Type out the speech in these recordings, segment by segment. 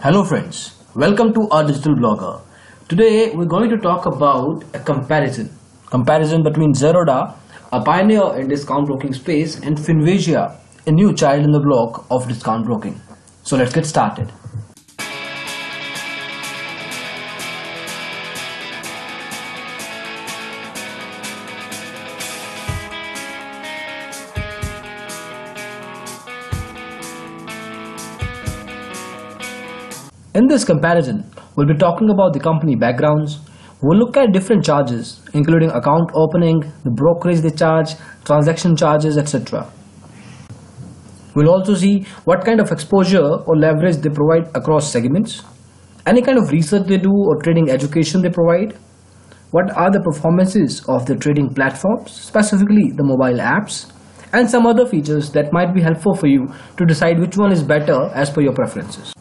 Hello friends, welcome to our digital blogger. Today we're going to talk about a comparison between Zerodha, a pioneer in discount broking space, and Finvasia, a new child in the block of discount broking. So let's get started. In this comparison, we'll be talking about the company backgrounds. We'll look at different charges, including account opening, the brokerage they charge, transaction charges, etc. We'll also see what kind of exposure or leverage they provide across segments, any kind of research they do or trading education they provide, what are the performances of the trading platforms, specifically the mobile apps, and some other features that might be helpful for you to decide which one is better as per your preferences.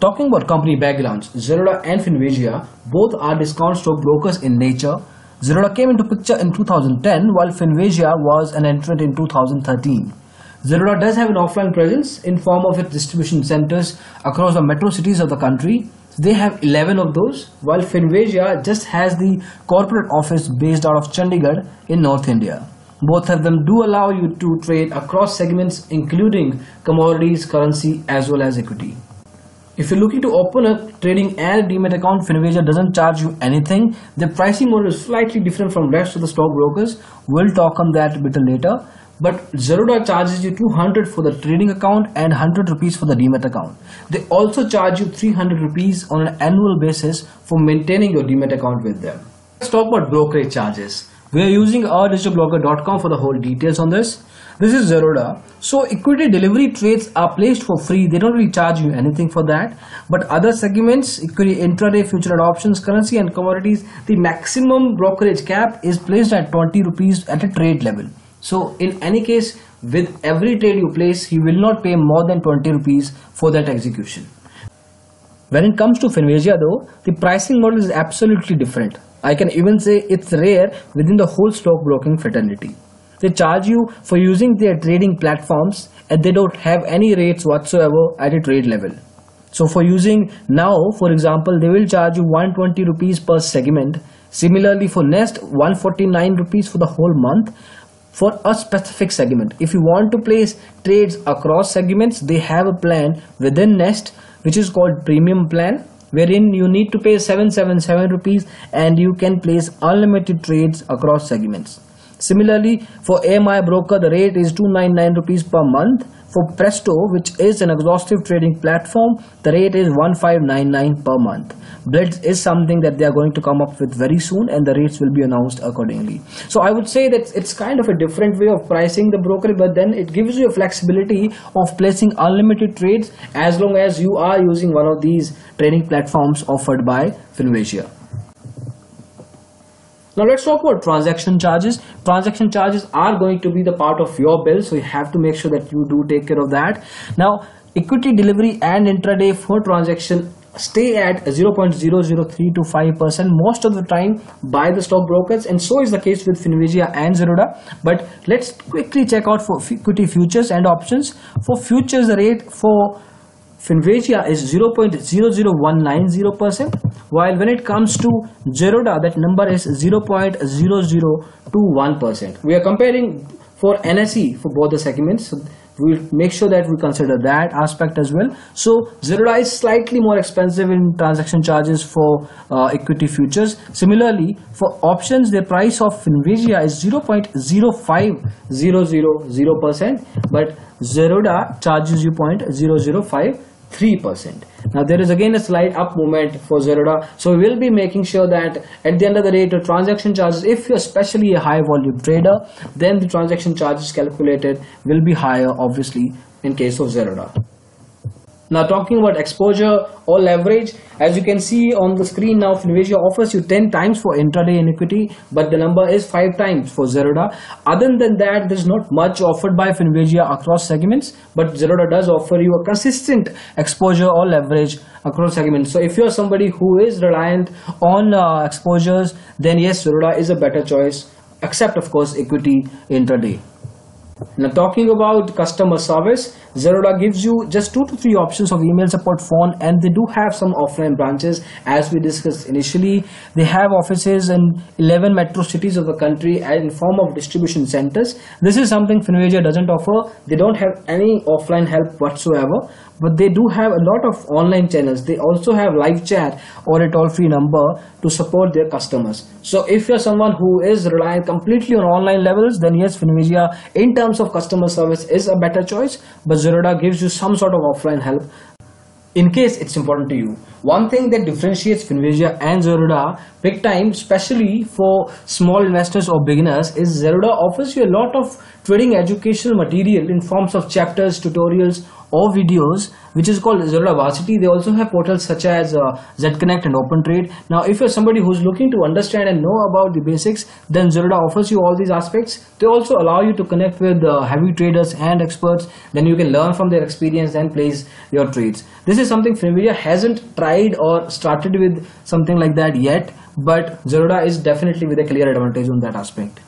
Talking about company backgrounds, Zerodha and Finvasia both are discount stock brokers in nature. Zerodha came into picture in 2010 while Finvasia was an entrant in 2013. Zerodha does have an offline presence in form of its distribution centers across the metro cities of the country. They have 11 of those, while Finvasia just has the corporate office based out of Chandigarh in North India. Both of them do allow you to trade across segments including commodities, currency as well as equity. If you're looking to open a trading and a demat account, Finvasia doesn't charge you anything. The pricing model is slightly different from rest of the stockbrokers. We'll talk on that a bit later. But Zerodha charges you 200 for the trading account and 100 rupees for the demat account. They also charge you 300 rupees on an annual basis for maintaining your demat account with them. Let's talk about brokerage charges. We are using ourdigitalblogger.com for the whole details on this. This is Zerodha. So equity delivery trades are placed for free. They don't really charge you anything for that. But other segments, equity intraday, future and options, currency and commodities, the maximum brokerage cap is placed at 20 rupees at a trade level. So in any case, with every trade you place, you will not pay more than 20 rupees for that execution. When it comes to Finvasia though, the pricing model is absolutely different. I can even say it's rare within the whole stockbroking fraternity. They charge you for using their trading platforms and they don't have any rates whatsoever at a trade level. So for using now, for example, they will charge you 120 rupees per segment. Similarly for Nest, 149 rupees for the whole month for a specific segment. If you want to place trades across segments, they have a plan within Nest which is called premium plan, wherein you need to pay 777 rupees and you can place unlimited trades across segments. Similarly, for AMI broker, the rate is 299 rupees per month. For Presto, which is an exhaustive trading platform, the rate is 1599 per month. Blitz is something that they are going to come up with very soon and the rates will be announced accordingly. So I would say that it's kind of a different way of pricing the broker, but then it gives you a flexibility of placing unlimited trades as long as you are using one of these trading platforms offered by Finvasia. Now let's talk about transaction charges. Transaction charges are going to be the part of your bill, so you have to make sure that you do take care of that. Now equity delivery and intraday for transaction stay at 0.003 to 5% most of the time by the stockbrokers, and so is the case with Finvasia and Zerodha. But let's quickly check out for equity futures and options. For futures, the rate for Finvasia is 0.00190%, while when it comes to Zerodha, that number is 0.0021%. We are comparing for NSE for both the segments, so we'll make sure that we consider that aspect as well. So Zerodha is slightly more expensive in transaction charges for equity futures. Similarly, for options, the price of Finvasia is 0.05000%, but Zerodha charges you 0.0053%. Now there is again a slight up movement for Zerodha, so we will be making sure that at the end of the day, the transaction charges, if you're especially a high volume trader, then the transaction charges calculated will be higher obviously in case of Zerodha. Now talking about exposure or leverage, as you can see on the screen now, Finvasia offers you 10 times for intraday in equity, but the number is 5 times for Zerodha. Other than that, there's not much offered by Finvasia across segments, but Zerodha does offer you a consistent exposure or leverage across segments. So if you're somebody who is reliant on exposures, then yes, Zerodha is a better choice, except of course equity intraday. Now talking about customer service, Zerodha gives you just 2 to 3 options of email support, phone, and they do have some offline branches as we discussed initially. They have offices in 11 metro cities of the country and in form of distribution centers. This is something Finvasia doesn't offer. They don't have any offline help whatsoever, but they do have a lot of online channels. They also have live chat or a toll-free number to support their customers. So if you're someone who is reliant completely on online levels, then yes, Finvasia in terms of customer service is a better choice, but Zerodha gives you some sort of offline help in case it's important to you. One thing that differentiates Finvasia and Zerodha big time, especially for small investors or beginners, is Zerodha offers you a lot of trading educational material in forms of chapters, tutorials, or videos, which is called Zerodha Varsity. They also have portals such as Zconnect and OpenTrade. Now, if you're somebody who's looking to understand and know about the basics, then Zerodha offers you all these aspects. They also allow you to connect with heavy traders and experts. Then you can learn from their experience and place your trades. This is something Finvasia hasn't tried or started with something like that yet, but Zerodha is definitely with a clear advantage on that aspect.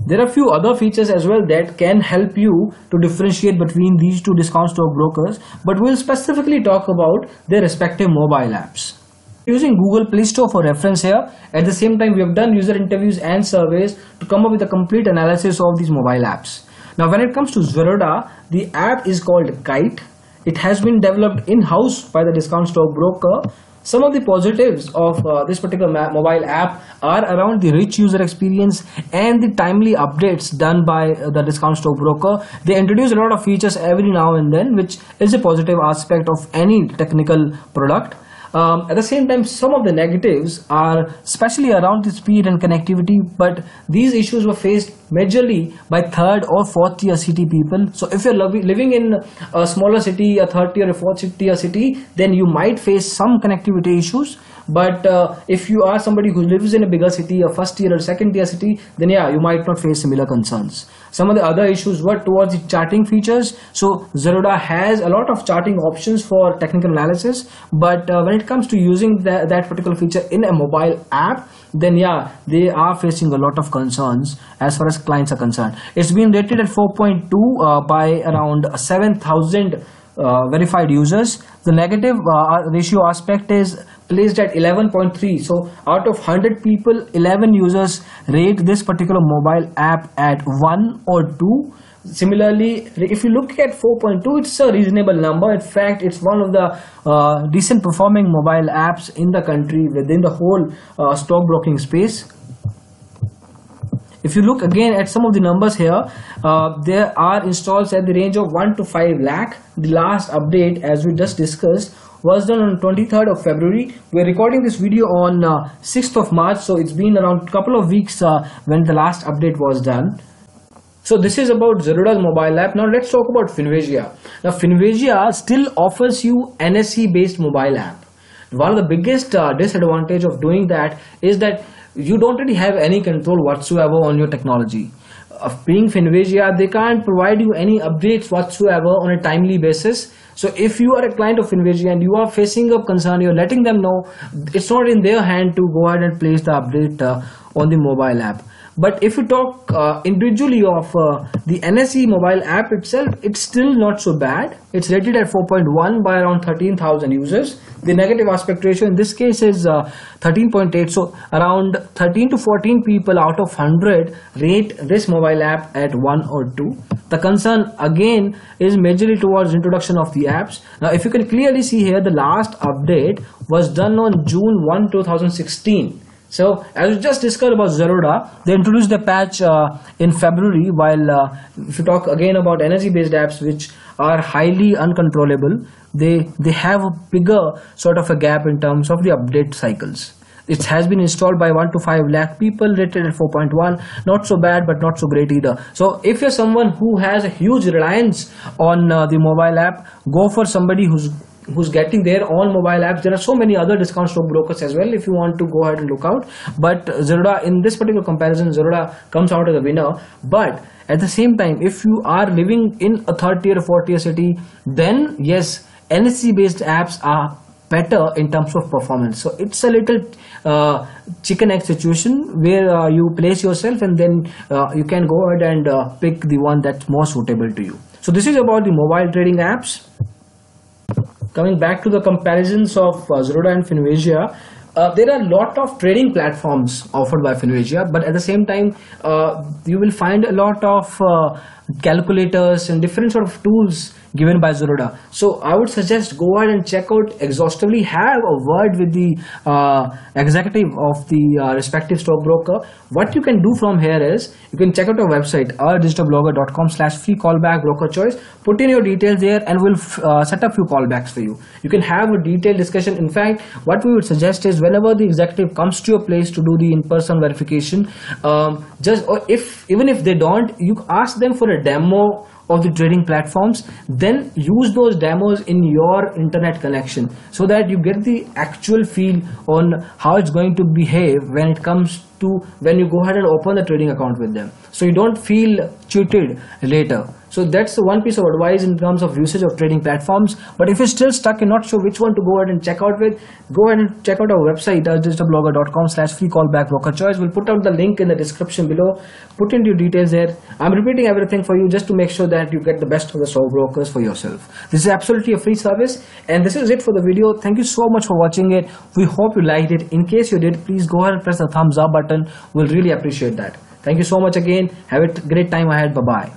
There are a few other features as well that can help you to differentiate between these two discount stock brokers, but we'll specifically talk about their respective mobile apps. Using Google Play Store for reference here. At the same time, we have done user interviews and surveys to come up with a complete analysis of these mobile apps. Now, when it comes to Zerodha, the app is called Kite. It has been developed in-house by the discount stock broker. Some of the positives of this particular mobile app are around the rich user experience and the timely updates done by the discount stock broker. They introduce a lot of features every now and then, which is a positive aspect of any technical product. At the same time, some of the negatives are especially around the speed and connectivity, but these issues were faced majorly by third or fourth tier city people. So if you're living in a smaller city, a third tier or fourth tier city, then you might face some connectivity issues. But if you are somebody who lives in a bigger city, a first tier or second tier city, then yeah, you might not face similar concerns. Some of the other issues were towards the charting features. So Zerodha has a lot of charting options for technical analysis, but when it comes to using that particular feature in a mobile app, then yeah, they are facing a lot of concerns as far as clients are concerned. It's been rated at 4.2 by around 7,000 verified users. The negative ratio aspect is placed at 11.3. So out of 100 people, 11 users rate this particular mobile app at 1 or 2. Similarly, if you look at 4.2, it's a reasonable number. In fact, it's one of the decent performing mobile apps in the country within the whole stockbroking space. If you look again at some of the numbers here, there are installs at the range of 1 to 5 lakh. The last update, as we just discussed, was done on 23rd of February. We're recording this video on 6th of March, so it's been around a couple of weeks when the last update was done. So this is about Zerodha's mobile app. Now let's talk about Finvasia. Now Finvasia still offers you NSE based mobile app. One of the biggest disadvantage of doing that is that you don't really have any control whatsoever on your technology. Being Finvasia, they can't provide you any updates whatsoever on a timely basis. So if you are a client of Finvasia and you are facing a concern, you're letting them know, it's not in their hand to go ahead and place the update on the mobile app. But if you talk individually of the NSE mobile app itself, it's still not so bad. It's rated at 4.1 by around 13,000 users. The negative aspect ratio in this case is 13.8. So around 13 to 14 people out of 100 rate this mobile app at 1 or 2. The concern again is majorly towards introduction of the apps. Now if you can clearly see here, the last update was done on June 1, 2016. So as we just discussed about Zerodha, they introduced the patch in February, while if you talk again about NSE based apps which are highly uncontrollable, they have a bigger sort of a gap in terms of the update cycles. It has been installed by 1 to 5 lakh people, rated at 4.1. Not so bad, but not so great either. So if you're someone who has a huge reliance on the mobile app, go for somebody who's getting their own mobile apps. There are so many other discount stock brokers as well if you want to go ahead and look out. But Zerodha, in this particular comparison, Zerodha comes out as a winner. But at the same time, if you are living in a third tier or fourth tier city, then yes, NSE based apps are better in terms of performance. So it's a little chicken egg situation where you place yourself and then you can go ahead and pick the one that's more suitable to you. So this is about the mobile trading apps. Coming back to the comparisons of Zerodha and Finvasia, there are a lot of trading platforms offered by Finvasia, but at the same time, you will find a lot of calculators and different sort of tools given by Zerodha. So I would suggest go ahead and check out exhaustively, have a word with the executive of the respective stockbroker. What you can do from here is you can check out our website, ourdigitalblogger.com/free callback broker choice. Put in your details there and we'll set up few callbacks for you. You can have a detailed discussion. In fact, what we would suggest is whenever the executive comes to your place to do the in-person verification, even if they don't, you ask them for a demo of the trading platforms, then use those demos in your internet connection so that you get the actual feel on how it's going to behave when it comes to when you go ahead and open the trading account with them, so you don't feel cheated later. So that's the one piece of advice in terms of usage of trading platforms. But if you're still stuck and not sure which one to go ahead and check out with, go ahead and check out our website, digitalblogger.com/free callback broker choice. We'll put out the link in the description below. Put in your details there. I'm repeating everything for you just to make sure that you get the best of the stockbrokers for yourself. This is absolutely a free service, and this is it for the video. Thank you so much for watching it. We hope you liked it. In case you did, please go ahead and press the thumbs up button. We'll really appreciate that. Thank you so much again. Have a great time ahead. Bye bye.